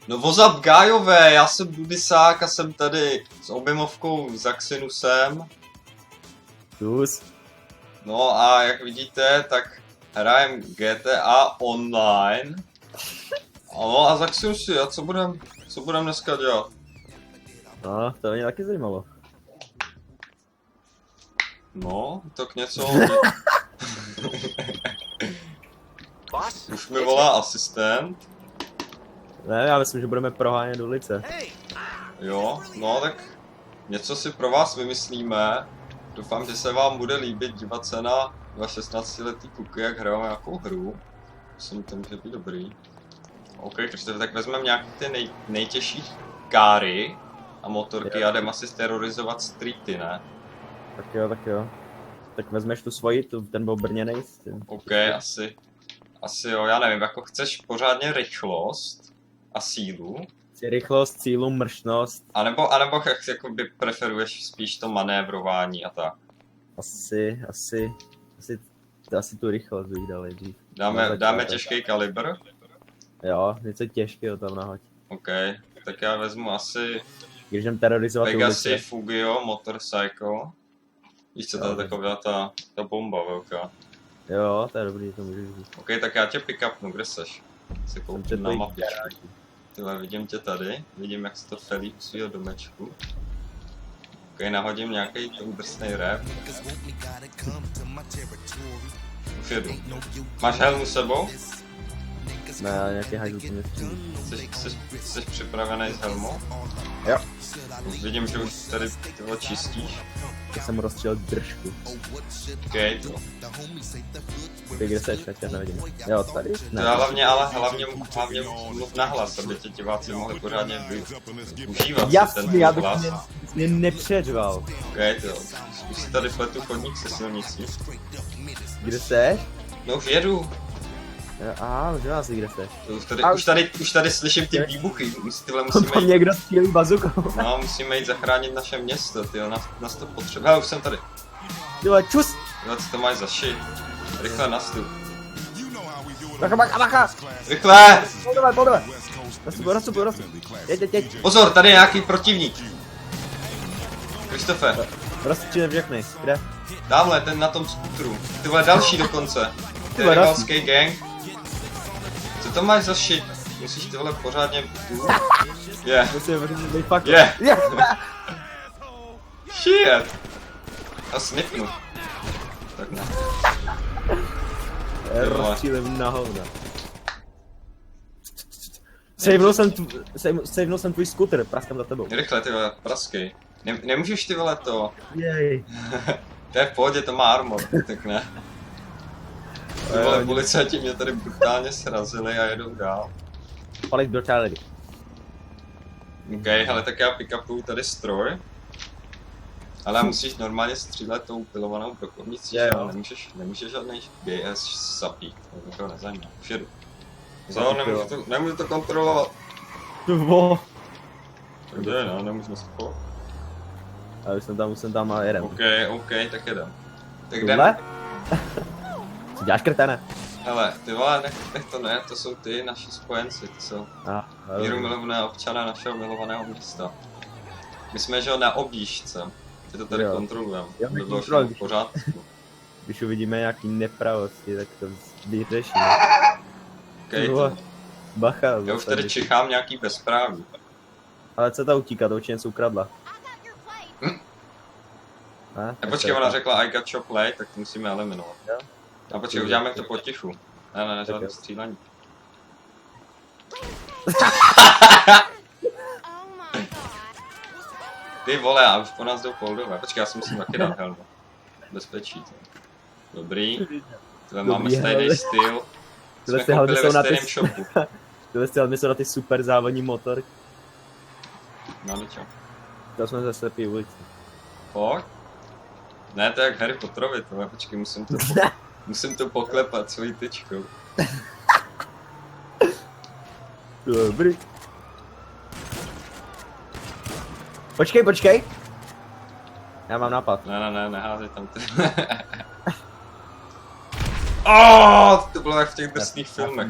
No vozap gájové, já jsem Dudisák a jsem tady s objemovkou Zaxinusem. Plus. No a jak vidíte, tak hrajem GTA Online. Ano a Zaxinusy, a co budem dneska dělat? No, to mě taky zajímalo. No, tak něco... Už mi volá asistent. Ne, já myslím, že budeme prohánět ulice. Jo, no tak něco si pro vás vymyslíme. Doufám, že se vám bude líbit dívat se na 16letý kluky, jak hrajou nějakou hru. Myslím, to může být dobrý. OK, tak vezmeme nějaký ty nejtěžší káry a motorky a jdem asi terorizovat streety, ne? Tak jo. Tak vezmeš tu svoji, ten byl brněnej s tím. OK, asi jo, já nevím, jako chceš pořádně rychlost a sílu. Rychlost, sílu, mršnost. A nebo jak jakoby preferuješ spíš to manévrování a tak? Asi tu rychlost bych dal dřív. Dáme těžký kalibr? Jo, něco těžkého tam nahoď. OK, tak já vezmu asi Když jdem terorizovat Pegasi Fugio Motorcycle. Víš co, to je taková ta bomba velká. Jo, to je dobrý, to můžeš říct. OK, tak já tě pick-upnu, kde seš? Si koupím na mapičku. Tyhle, vidím tě tady, vidím jak se to felí u svýho domečku. OK, nahodím nějaký ten drsnej rap. Už jedu. Máš helmu s sebou? Ne, nějaký hajzl to nestřílí. Jsi připravený s helmou? Jo. Vidím, že už tady tyhle čistíš. Já jsem rozstřelil držku. OK, to. Ty kde seš, já tě nevidím. Jo, tady? Ne. To hlavně mluv nahlas, aby tě diváci mohli pořádně užívat Jasně, já bych hlas. mě nepředval. OK, to. Už si tady pletu chodník se silnicí. Kde seš? No už jedu. Aha, už vás kde seš. Už tady slyším ty výbuchy. Tam někdo střílí bazukou. No, musíme jít zachránit naše město, tyjo, nás to potřebuje. Hele, už jsem tady. Tyhle, čus! Tyhle, co to máš za shit? Rychle nastup. Bacha! Rychle! Podle! Nastup. Jeď. Pozor, tady je nějaký protivník. Kristofe. Rozstřílím všechny, kde? Tamhle, ten na tom skutru. Ty vole, další dokonce. To je rivalský gang. Co to máš za shit? Musíš tyhle pořádně... Shit! A snipnu. Tak ne. Rozstřílím na hovna. Savenul jsem tvůj skuter, praskám za tebou. Rychle, ty vole, praskej. Nemůžeš ty vole to. Jej. To je v pohodě, to má armor, tak ne. Ty vole, policajti mě tady brutálně srazili a jedou dál. Palit brutality. OK, hele, tak já pick-upuju tady stroj. Ale musíš normálně střílet tou pilovanou brokovnicí, že nemůžeš žádnej BS sapít, to nikoho nezajímá. Už jedu. Nemůžu to kontrolovat. Kde, no, nemůžu spolu. Ale už jsem tam a jedem. OK, tak jedem. Tak jdem. Co děláš, krtene? Hele, ty vole, nech to ne, to jsou ty naši spojenci, to jsou mírumilovné občané našeho milovaného města. My jsme, že na objížďce, ty to tady kontrolujeme, aby bylo všechno v pořádku. Když uvidíme nějaký nepravosti, tak to vyřešíme. OK, bacha. Já už tady čichám nějaký bezpráví. Ale co ta utíká, to určitě něco ukradla. Počkej, ona řekla I got your play, tak to musíme eliminovat. A počkej, uděláme to potichu. Ne, žádné střílení. Ty vole, a už po nás jdou poldové. Počkej, já si musím taky dát helmu. Bezpečí to. Dobrý. Tohle máme stejný styl. Jsme koupili ve stejném shopu. Tyhle helmy jsou na ty super závodní motorky. No do čo? To jsme zase slepý ulici. Fakt? Ne, to je jak Harry Potterovi, tohle, počkej, musím to poklepat svojí tyčkou. Dobrý. Počkej. Já mám nápad. Ne, neházej tam ty. To bylo jak v těch drsných filmech.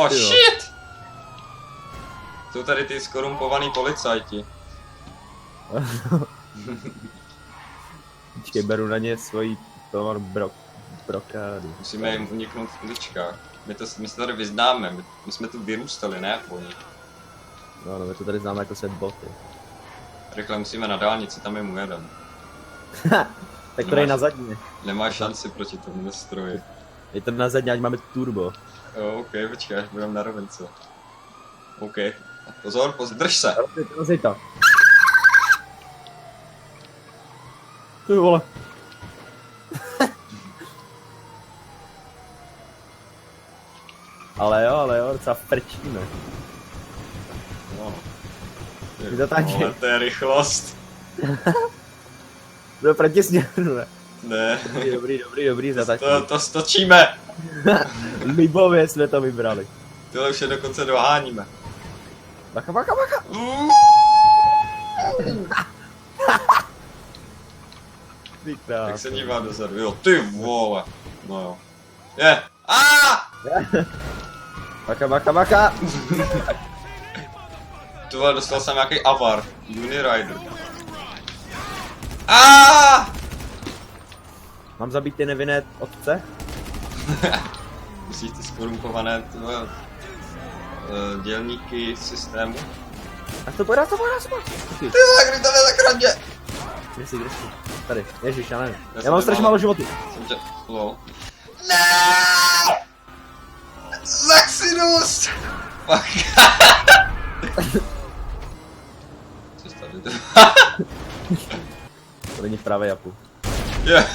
Shit! Jsou tady ty skorumpovaný policajti. Počkej, beru na ně svoji brokádu. Musíme jim uniknout v uličkách. My se tady vyznáme, my jsme tu vyrůstali, ne oni. No, my to tady známe jako svět boty. Rychle musíme na dálnici, tam je mu jeden. Tak to dej na zadní. Nemá šanci proti tomu stroji. Je to na zadní, ať máme turbo. Jo, OK, počkej, až budeme na rovince. OK. Pozor, drž se! Rozej to. Ty vole. ale jo, docela frčíme. No. Ty to taky. Ale to je rychlost. Byl proti směru, ne? Ne. Dobrý, zatačí. To stočíme! Libově jsme to vybrali. Tohle už je dokonce doháníme. Bacha. Ty krás. Jak se dívá dozadu, jo, ty vole. No jo. Je! Bacha. Ty vole, dostal jsem nějaký avar. Unirider. Mám zabít ty nevinné otce? Musíš ty skorumpované tyhle dělníky systému. A to pojď. Ty vole, kdy to nezakradně! Kde jsi? Tady, ježiš, já nevím. Já mám strašně málo životů. Jsem tě... Lol. Ne! Zaxinus! Fuck. Co jsi tady? To není právě Japu. Je!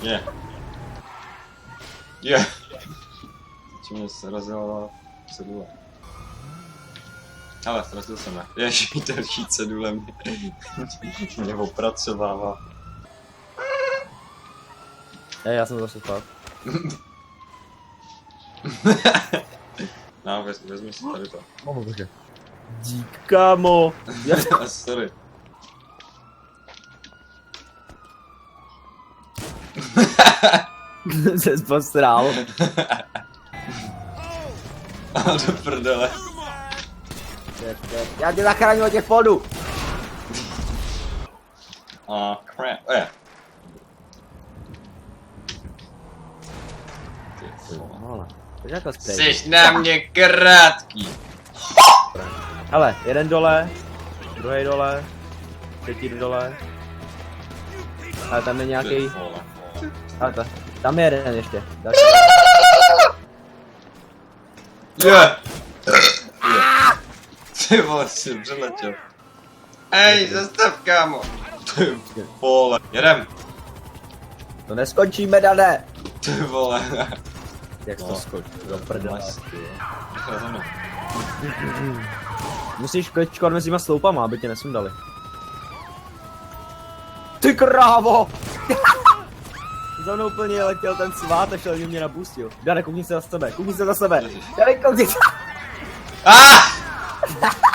Je. Je. Či mě srazila cedule. Ale srazil jsem je. Ježiš, další cedule mě opracovává. Já jsem zase spát. No, vezmi si tady to. Bože. Dík, kámo. Sorry. Jsi posrál. A do prdele. Já tě zachráním od těch podů. Crap. Jsi na mě krátký. Hele, jeden dole, druhý dole, třetí dole. Ale tam je nějaký. Ale tam je jeden ještě. Je! Ty vole, jsi přeletěl. Ej, zastav, kámo. Ty vole. Jedem. To neskončíme, Dane. Ty vole. Jak to skočí, do prdele. Musíš klečkovat mezi těma sloupama, aby tě nesundali. Ty krávo! Za mnou úplně letěl ten svát a šel mě napustil. Dane, koukni se za sebe, Dane, koukni se.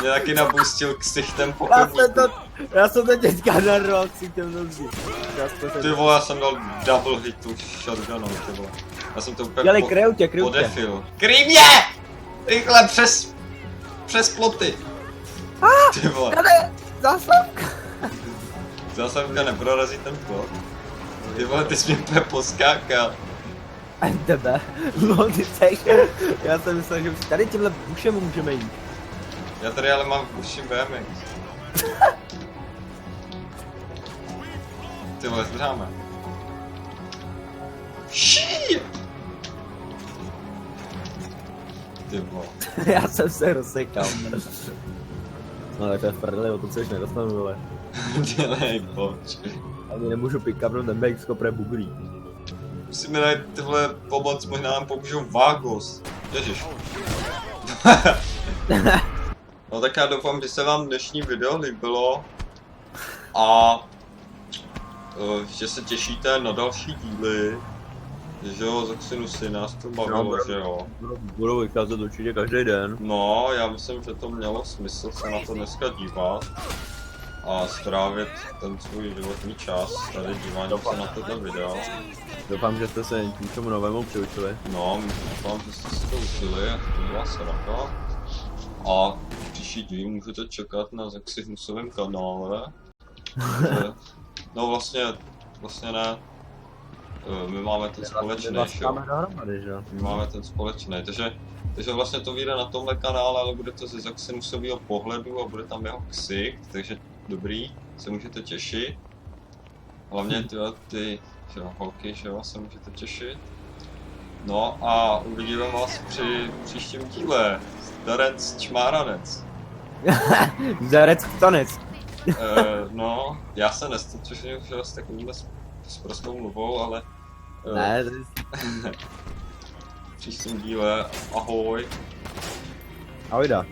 Mě taky napustil ksichtem po Já jsem to teďka narval ksichtem do zdi. Ty vole, já jsem dal double hitu shotgunou, ty vole. Já jsem to úplně Dělej, kryjou tě. podefil. Kryj mě! Rychle přes ploty. Ty vole. Dane, zásavka. Zásavka neprorazí ten plot. Ty vole, ty jsi mě úplně poskákal. A tebe, no ty seš, já jsem myslel, že už tady tímhle bušem můžeme jít. Já tady ale mám v uši BMX. Ty vole, zdráme. Ší! Ty vole. Já jsem se rozsekal. No tak to je v prdeli, o to se už nedostanu, vole. Dělej, pojď. Ani nemůžu pick-upnout ten BX kopre bugrý. Musíme najít tyhle pomoc, možná nám pomůžou Vagos. Ježiš. No tak já doufám, že se vám dnešní video líbilo a že se těšíte na další díly. že jo, Zaxinusy, nás to bavilo, že jo. Budu vycházet určitě každý den. No, já myslím, že to mělo smysl se na to dneska dívat a strávit ten svůj životní čas tady díváním se na toto video. Doufám, že jste se něčemu novému přiučili. No, doufám, že jste si to učili, a to byla sranda. A příští díl můžete čekat na Zaxinusovém kanále. No vlastně ne. My máme ten společný, že jo? My máme ten společný, takže vlastně to vyjde na tomhle kanále, ale bude to ze Zaxinusového pohledu a bude tam jeho ksicht, takže dobrý, se můžete těšit. Hlavně ty že jo, holky, že jo, se můžete těšit. No a uvidíme vás při příštím díle. Zdarec čmáranec. Zdarec tanec. No, já se nestočuju, že s takovýmhle s prostou mluvou, ale... Ne, v příštím díle, ahoj. ahojda.